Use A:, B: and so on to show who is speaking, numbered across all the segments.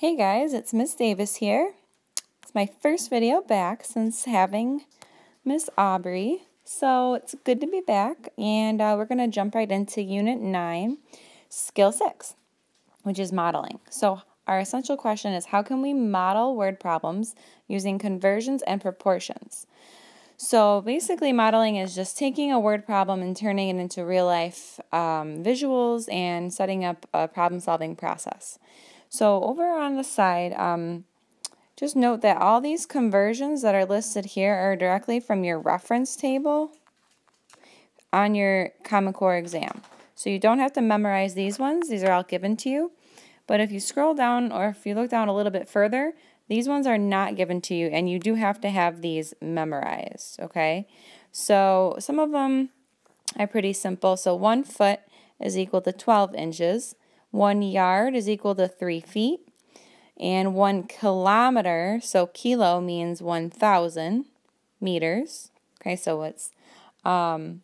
A: Hey guys, it's Miss Davis here. It's my first video back since having Miss Aubrey, so it's good to be back, and we're going to jump right into Unit 9, Skill 6, which is modeling. So our essential question is, how can we model word problems using conversions and proportions? So basically modeling is just taking a word problem and turning it into real-life visuals and setting up a problem-solving process. So over on the side, just note that all these conversions that are listed here are directly from your reference table on your Common Core exam. So you don't have to memorize these ones. These are all given to you. But if you scroll down or if you look down a little bit further, these ones are not given to you, and you do have to have these memorized, okay? So some of them are pretty simple. So 1 foot is equal to 12 inches. 1 yard is equal to 3 feet. And 1 kilometer, so kilo means 1,000 meters. Okay, so it's 1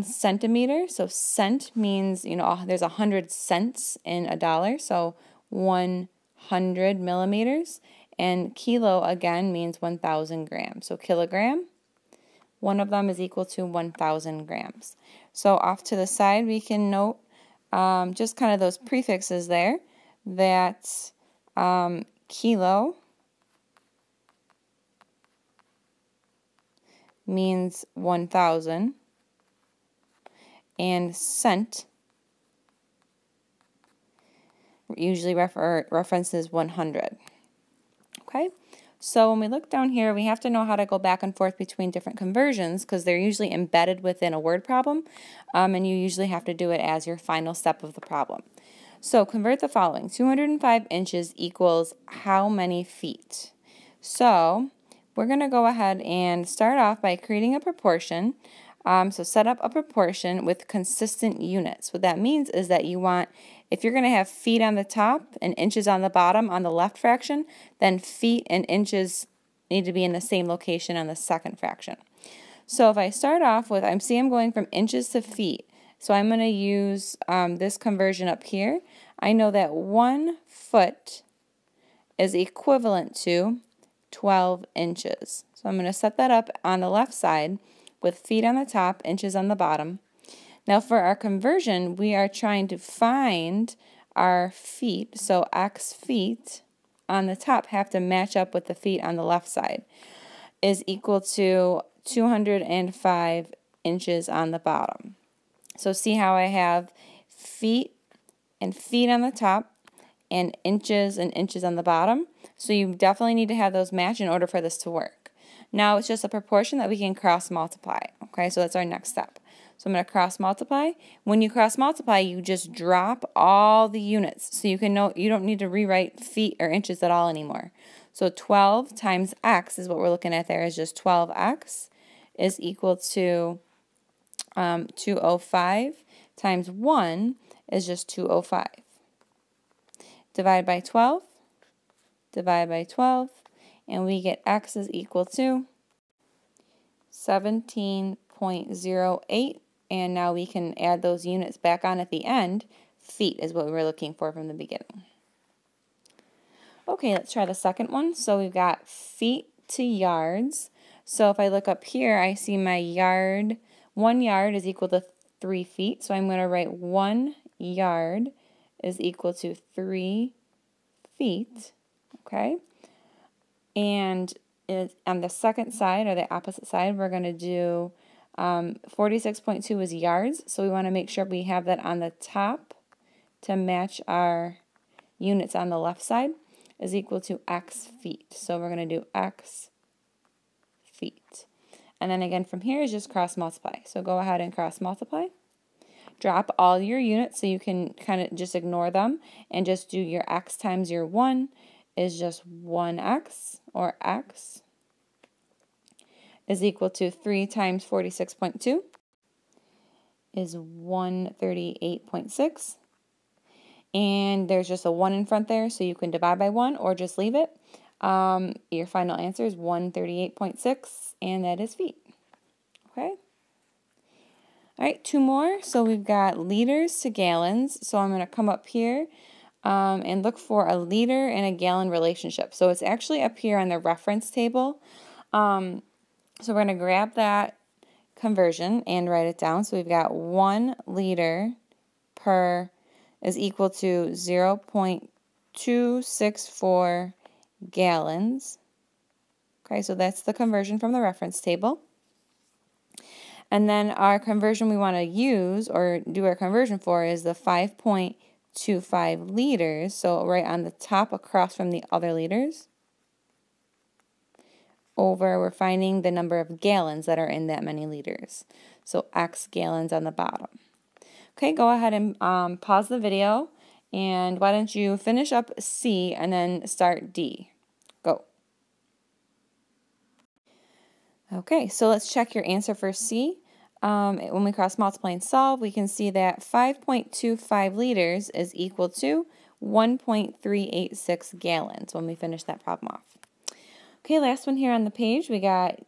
A: centimeter. So cent means, there's 100 cents in a dollar. So 100 millimeters. And kilo, again, means 1,000 grams. So kilogram, one of them is equal to 1,000 grams. So off to the side, we can note just kind of those prefixes there, that kilo means 1,000 and cent usually references 100. Okay, so when we look down here, we have to know how to go back and forth between different conversions because they're usually embedded within a word problem, and you usually have to do it as your final step of the problem. So convert the following. 205 inches equals how many feet? So we're going to go ahead and start off by creating a proportion. So set up a proportion with consistent units. What that means is that you want, if you're going to have feet on the top and inches on the bottom on the left fraction, then feet and inches need to be in the same location on the second fraction. So if I start off with, I'm going from inches to feet. So I'm going to use this conversion up here. I know that 1 foot is equivalent to 12 inches. So I'm going to set that up on the left side with feet on the top, inches on the bottom. Now for our conversion, we are trying to find our feet. So x feet on the top have to match up with the feet on the left side, is equal to 205 inches on the bottom. So see how I have feet and feet on the top and inches on the bottom. So you definitely need to have those match in order for this to work. Now it's just a proportion that we can cross multiply. Okay, so that's our next step. So I'm going to cross multiply. When you cross multiply, you just drop all the units. So you can know you don't need to rewrite feet or inches at all anymore. So 12 times x is what we're looking at there, is just 12x is equal to 205 times 1 is just 205. Divide by 12, and we get x is equal to 17.08, and now we can add those units back on at the end. Feet is what we were looking for from the beginning. Okay, let's try the second one. So we've got feet to yards. So if I look up here, I see my yard. 1 yard is equal to 3 feet. So I'm going to write 1 yard is equal to 3 feet. Okay. And on the second side, or the opposite side, we're going to do 46.2 is yards. So we want to make sure we have that on the top to match our units on the left side, is equal to x feet. So we're going to do x feet. And then again from here is just cross multiply. So go ahead and cross multiply. Drop all your units so you can kind of just ignore them and just do your x times your 1 is just 1x, or x is equal to 3 times 46.2 is 138.6. And there's just a 1 in front there, so you can divide by 1 or just leave it. Your final answer is 138.6, and that is feet. Okay. All right, 2 more. So we've got liters to gallons. So I'm going to come up here and look for a liter and a gallon relationship. So it's actually up here on the reference table. So we're going to grab that conversion and write it down. So we've got 1 liter per is equal to 0.264 gallons. Okay, so that's the conversion from the reference table. And then our conversion we want to use or do our conversion for is the 5.25 liters. So right on the top across from the other liters. Over, we're finding the number of gallons that are in that many liters. So X gallons on the bottom. Okay, go ahead and pause the video. And why don't you finish up C and then start D. Go. Okay, so let's check your answer for C. When we cross multiply and solve, we can see that 5.25 liters is equal to 1.386 gallons when we finish that problem off. Okay, last one here on the page, we got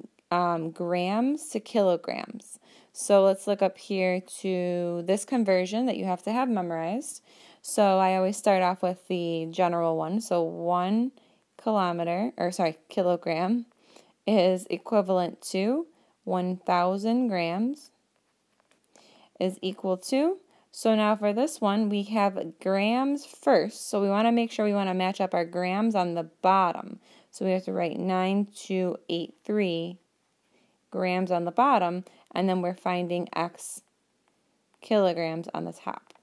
A: grams to kilograms. So let's look up here to this conversion that you have to have memorized. So I always start off with the general one. So 1 kilogram is equivalent to 1,000 grams is equal to. So now for this one, we have grams first. So we want to make sure we want to match up our grams on the bottom. So we have to write 9283 grams on the bottom, and then we're finding X kilograms on the top.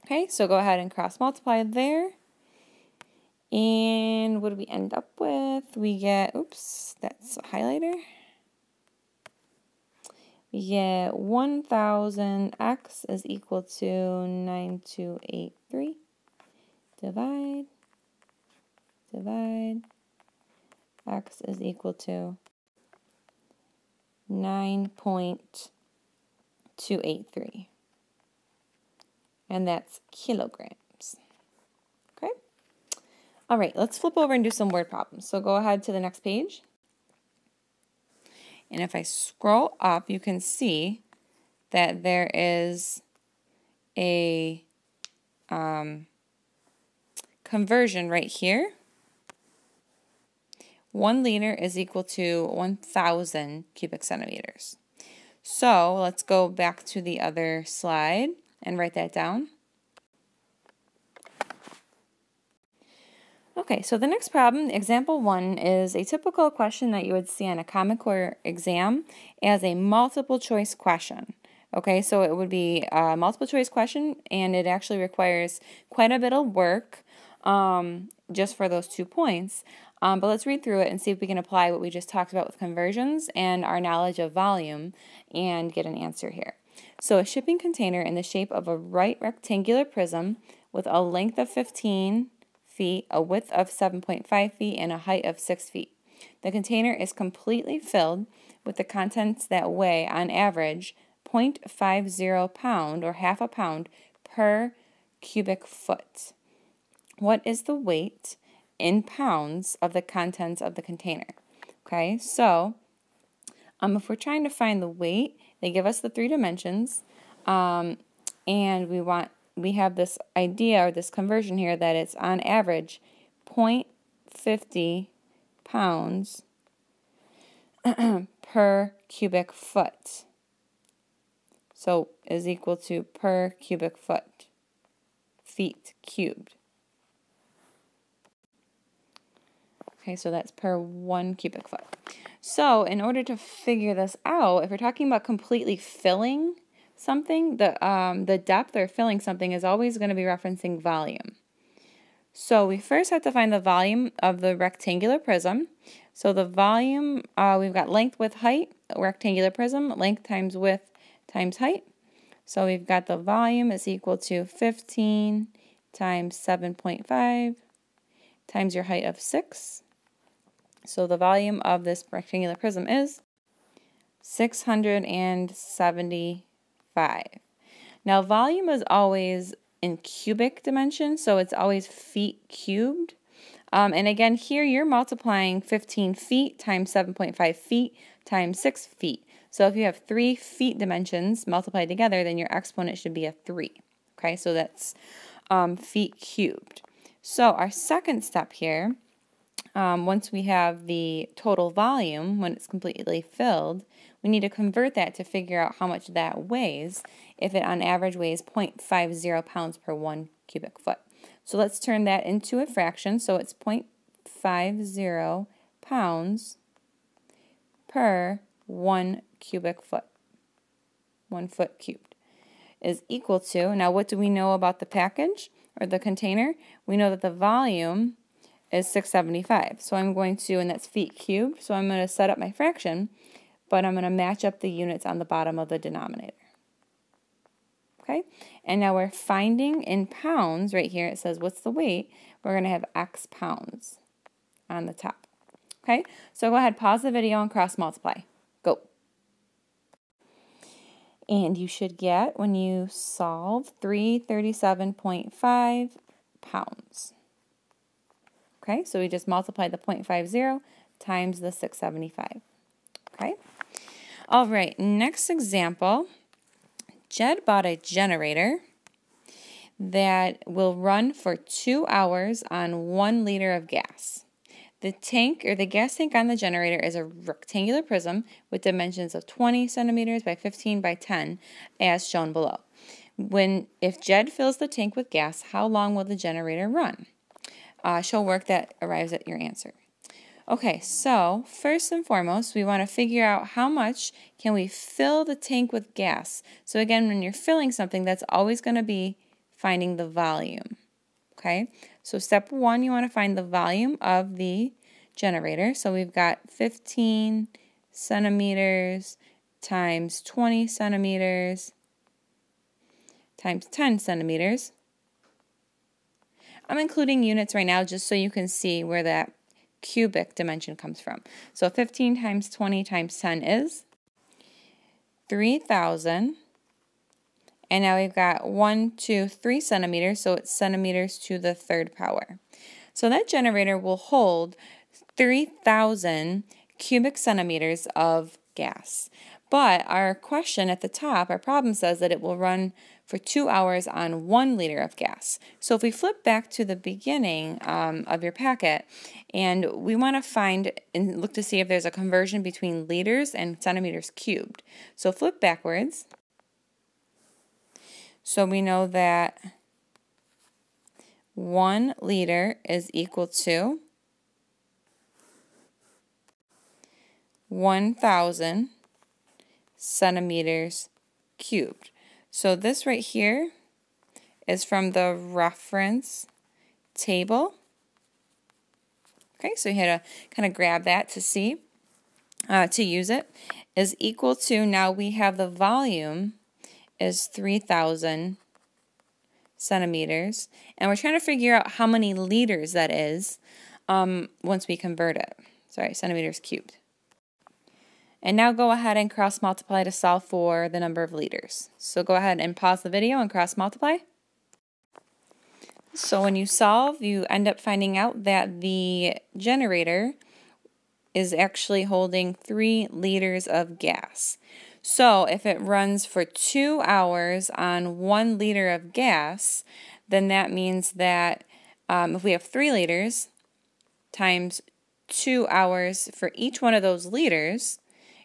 A: Okay, so go ahead and cross multiply there. And what do we end up with? We get, oops, that's a highlighter. We get 1,000x is equal to 9283. Divide. X is equal to 9.283. And that's kilograms. Okay? All right, let's flip over and do some word problems. So go ahead to the next page. And if I scroll up, you can see that there is a conversion right here. 1 liter is equal to 1,000 cubic centimeters. So let's go back to the other slide and write that down. Okay, so the next problem, example 1, is a typical question that you would see on a Common Core exam as a multiple choice question. Okay, so it would be a multiple choice question, and it actually requires quite a bit of work just for those 2 points. But let's read through it and see if we can apply what we just talked about with conversions and our knowledge of volume and get an answer here. So a shipping container in the shape of a right rectangular prism with a length of 15 feet, a width of 7.5 feet, and a height of 6 feet. The container is completely filled with the contents that weigh, on average, 0.50 pound or half a pound per cubic foot. What is the weight in pounds of the contents of the container? Okay, so if we're trying to find the weight, they give us the 3 dimensions, and we have this idea or this conversion here that it's on average 0.50 pounds per cubic foot. So is equal to per cubic foot, feet cubed. Okay, so that's per 1 cubic foot. So in order to figure this out, if we're talking about completely filling something, the depth or filling something is always going to be referencing volume. So we first have to find the volume of the rectangular prism. So the volume, we've got length, width, height, rectangular prism, length times width times height. So we've got the volume is equal to 15 times 7.5 times your height of 6. So the volume of this rectangular prism is 675. Now volume is always in cubic dimension, so it's always feet cubed. And again, here you're multiplying 15 feet times 7.5 feet times 6 feet. So if you have 3 feet dimensions multiplied together, then your exponent should be a 3. Okay, so that's feet cubed. So our second step here, once we have the total volume, when it's completely filled, we need to convert that to figure out how much that weighs, if it on average weighs 0.50 pounds per 1 cubic foot. So let's turn that into a fraction. So it's 0.50 pounds per 1 cubic foot. 1 foot cubed is equal to, now what do we know about the package or the container? We know that the volume is 675. So I'm going to, and that's feet cubed, so I'm going to set up my fraction, but I'm going to match up the units on the bottom of the denominator. Okay, and now we're finding in pounds, right here it says what's the weight, we're going to have X pounds on the top. Okay, so go ahead, pause the video and cross multiply. Go. And you should get, when you solve, 337.5 pounds. Okay, so we just multiply the 0.50 times the 675. Okay, all right, next example. Jed bought a generator that will run for 2 hours on 1 liter of gas. The tank, or the gas tank on the generator, is a rectangular prism with dimensions of 20 centimeters by 15 by 10, as shown below. If Jed fills the tank with gas, how long will the generator run? Show work that arrives at your answer. Okay, so first and foremost, we want to figure out how much can we fill the tank with gas. So again, when you're filling something, that's always going to be finding the volume. Okay, so step one, you want to find the volume of the generator. So we've got 15 centimeters times 20 centimeters times 10 centimeters. I'm including units right now just so you can see where that cubic dimension comes from. So 15 times 20 times 10 is 3,000. And now we've got 1, 2, 3 centimeters, so it's centimeters to the third power. So that generator will hold 3,000 cubic centimeters of gas. But our question at the top, our problem says that it will run for 2 hours on 1 liter of gas. So if we flip back to the beginning of your packet, and we want to find and look to see if there's a conversion between liters and centimeters cubed. So flip backwards. So we know that 1 liter is equal to 1,000 centimeters cubed. So this right here is from the reference table. Okay, so you had to kind of grab that to see, to use it, is equal to, now we have the volume is 3,000 centimeters, and we're trying to figure out how many liters that is once we convert it. Sorry, centimeters cubed. And now go ahead and cross multiply to solve for the number of liters. So go ahead and pause the video and cross multiply. So when you solve, you end up finding out that the generator is actually holding 3 liters of gas. So if it runs for 2 hours on 1 liter of gas, then that means that if we have 3 liters times 2 hours for each one of those liters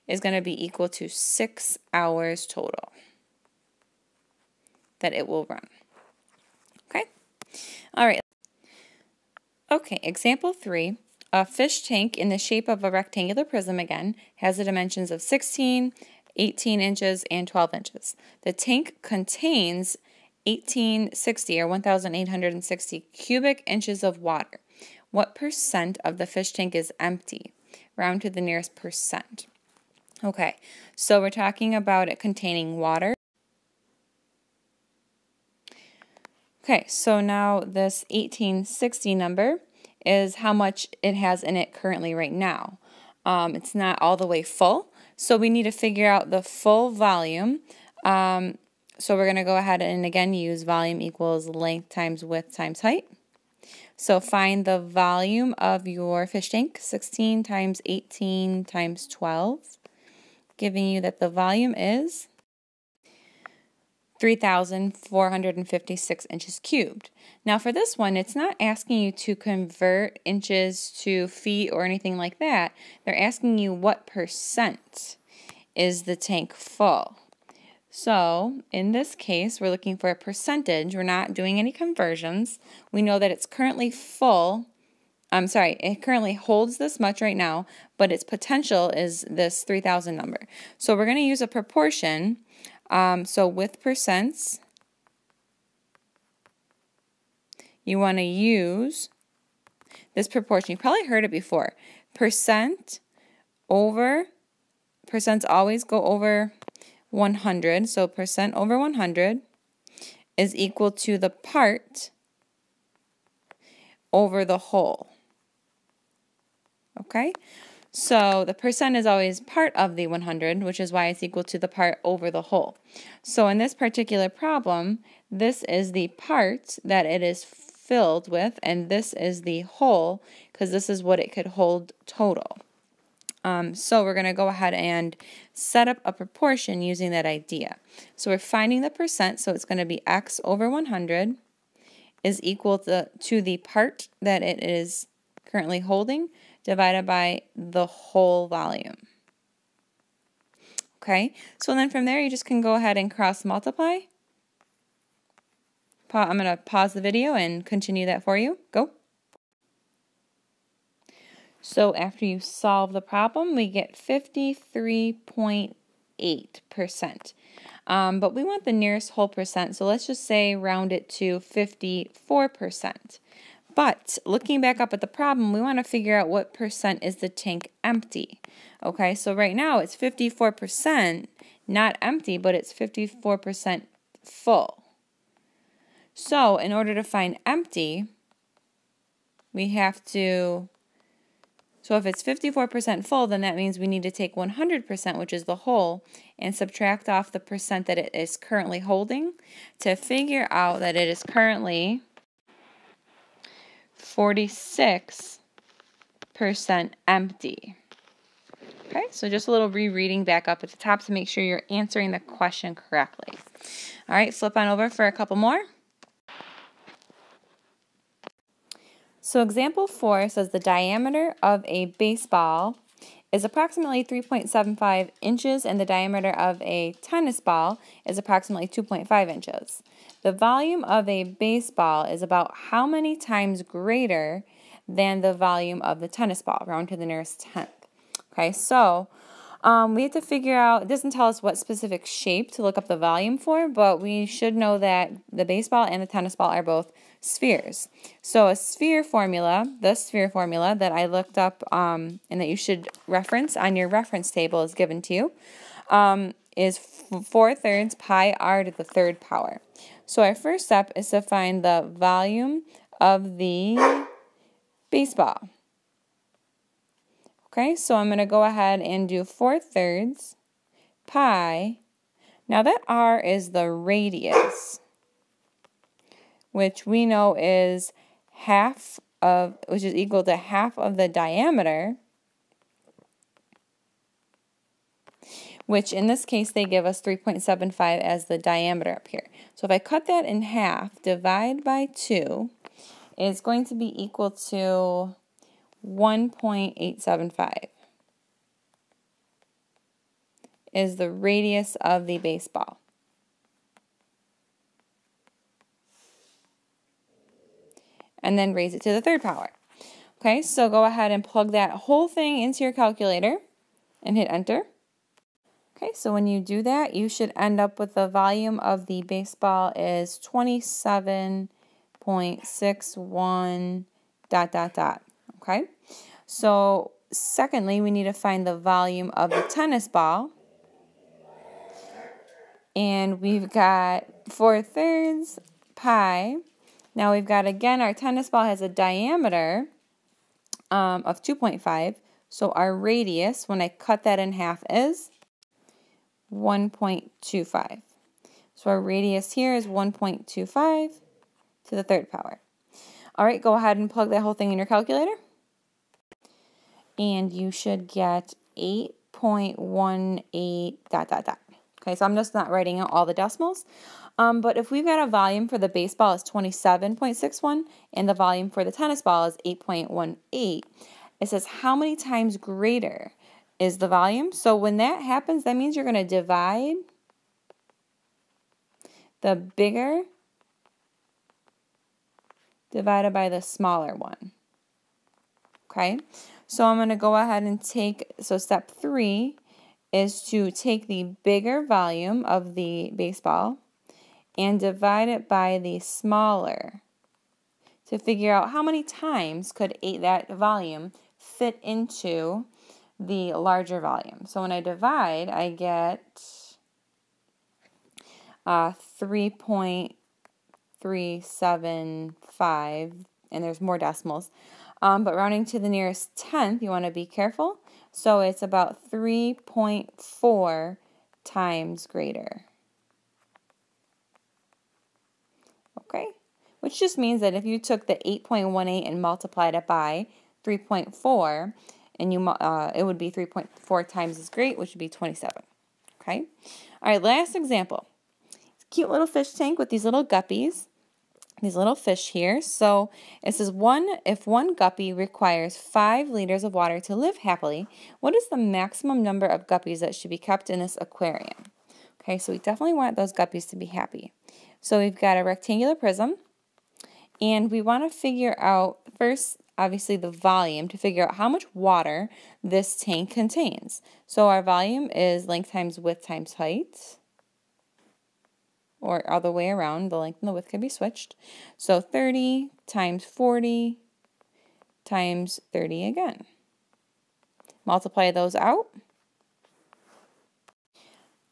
A: is going to be equal to 6 hours total that it will run. Okay? All right. Okay, example 3. A fish tank in the shape of a rectangular prism again has the dimensions of 16, 18 inches, and 12 inches. The tank contains 1860 or 1,860 cubic inches of water. What percent of the fish tank is empty? Round to the nearest percent. Okay, so we're talking about it containing water. Okay, so now this 1860 number is how much it has in it currently right now. It's not all the way full, so we need to figure out the full volume. So we're going to go ahead and again use volume equals length times width times height. So find the volume of your fish tank, 16 times 18 times 12, giving you that the volume is 3,456 inches cubed. Now for this one, it's not asking you to convert inches to feet or anything like that. They're asking you what percent is the tank full. So in this case, we're looking for a percentage. We're not doing any conversions. We know that it's currently full. It currently holds this much right now, but its potential is this 3,000 number. So we're going to use a proportion. So with percents, you want to use this proportion. You probably heard it before. Percents always go over 100. So percent over 100 is equal to the part over the whole. Okay? So the percent is always part of the 100, which is why it's equal to the part over the whole. So in this particular problem, this is the part that it is filled with, and this is the whole, because this is what it could hold total. So we're going to go ahead and set up a proportion using that idea. So we're finding the percent, so it's going to be x over 100 is equal to the part that it is currently holding divided by the whole volume. Okay, so then from there you just can go ahead and cross multiply. I'm going to pause the video and continue that for you. Go. So after you solve the problem, we get 53.8%. But we want the nearest whole percent, so let's just say round it to 54%. But looking back up at the problem, we want to figure out what percent is the tank empty. Okay, so right now it's 54%, not empty, but it's 54% full. So in order to find empty, we have to, so if it's 54% full, then that means we need to take 100%, which is the whole, and subtract off the percent that it is currently holding to figure out that it is currently 46% empty. Okay, so just a little rereading back up at the top to make sure you're answering the question correctly. All right, flip on over for a couple more. So example 4 says the diameter of a baseball is approximately 3.75 inches and the diameter of a tennis ball is approximately 2.5 inches. The volume of a baseball is about how many times greater than the volume of the tennis ball, round to the nearest tenth. Okay, so we have to figure out, it doesn't tell us what specific shape to look up the volume for, but we should know that the baseball and the tennis ball are both spheres. So a sphere formula, the sphere formula that I looked up and that you should reference on your reference table is given to you, is 4/3 pi r to the third power. So our first step is to find the volume of the baseball. Okay, so I'm going to go ahead and do 4/3 pi. Now that r is the radius, which we know is which is equal to half of the diameter, which in this case they give us 3.75 as the diameter up here. So if I cut that in half, divide by 2, it's going to be equal to 1.875 is the radius of the baseball. And then raise it to the third power. Okay, so go ahead and plug that whole thing into your calculator and hit enter. Okay, so when you do that, you should end up with the volume of the baseball is 27.61 ... Okay, so secondly, we need to find the volume of the tennis ball. And we've got 4/3 pi. Now we've got, again, our tennis ball has a diameter of 2.5. So our radius, when I cut that in half, is 1.25. So our radius here is 1.25 to the third power. All right, go ahead and plug that whole thing in your calculator. And you should get 8.18 ... Okay, so I'm just not writing out all the decimals. But if we've got a volume for the baseball is 27.61 and the volume for the tennis ball is 8.18, it says how many times greater is the volume? So when that happens, that means you're going to divide the bigger divided by the smaller one. Okay, so I'm going to go ahead and so step 3 is to take the bigger volume of the baseball and divide it by the smaller to figure out how many times could that volume fit into the larger volume. So when I divide, I get 3.375, and there's more decimals. But rounding to the nearest tenth, you want to be careful. So it's about 3.4 times greater. Okay, which just means that if you took the 8.18 and multiplied it by 3.4, and it would be 3.4 times as great, which would be 27. Okay, all right, last example. It's a cute little fish tank with these little guppies. These little fish here. So it says if one guppy requires 5 liters of water to live happily, what is the maximum number of guppies that should be kept in this aquarium? Okay, so we definitely want those guppies to be happy. So we've got a rectangular prism, and we want to figure out first, obviously, the volume to figure out how much water this tank contains. So our volume is length times width times height, or other way around, the length and the width can be switched. So 30 times 40 times 30 again. Multiply those out,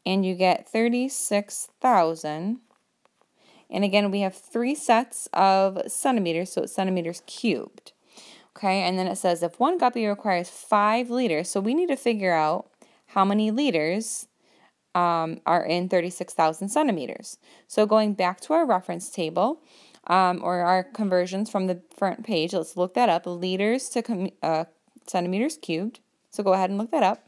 A: and you get 36,000. And again, we have 3 sets of centimeters, so it's centimeters cubed. Okay, and then it says if one guppy requires 5 liters, so we need to figure out how many liters are in 36,000 centimeters. So going back to our reference table, or our conversions from the front page, let's look that up. Liters to centimeters cubed. So go ahead and look that up.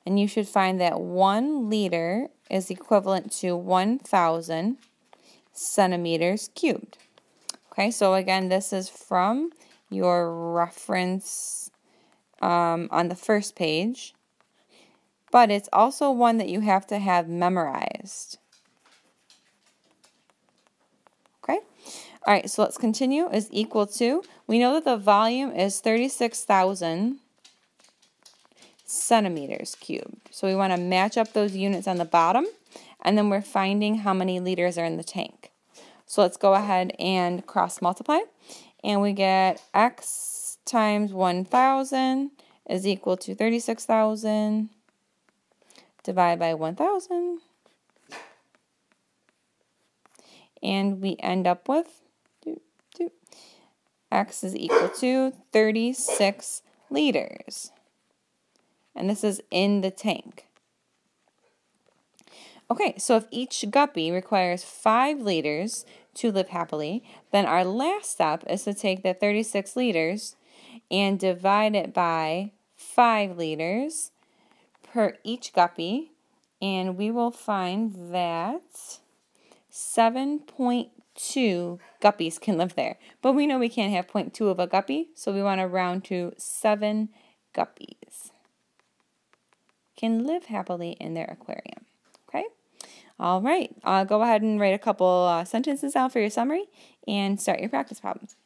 A: And you should find that 1 liter is equivalent to 1,000 centimeters cubed. Okay, so again, this is from your reference on the first page, but it's also one that you have to have memorized. Okay, all right, so let's continue. Is equal to, we know that the volume is 36,000 centimeters cubed. So we want to match up those units on the bottom, and then we're finding how many liters are in the tank. So let's go ahead and cross multiply, and we get x times 1,000 is equal to 36,000 divided by 1,000, and we end up with x is equal to 36 liters, and this is in the tank. Okay, so if each guppy requires 5 liters to live happily, then our last step is to take the 36 liters and divide it by 5 liters per each guppy, and we will find that 7.2 guppies can live there. But we know we can't have 0.2 of a guppy, so we want to round to 7 guppies can live happily in their aquarium. Okay? All right. Go ahead and write a couple sentences out for your summary and start your practice problems.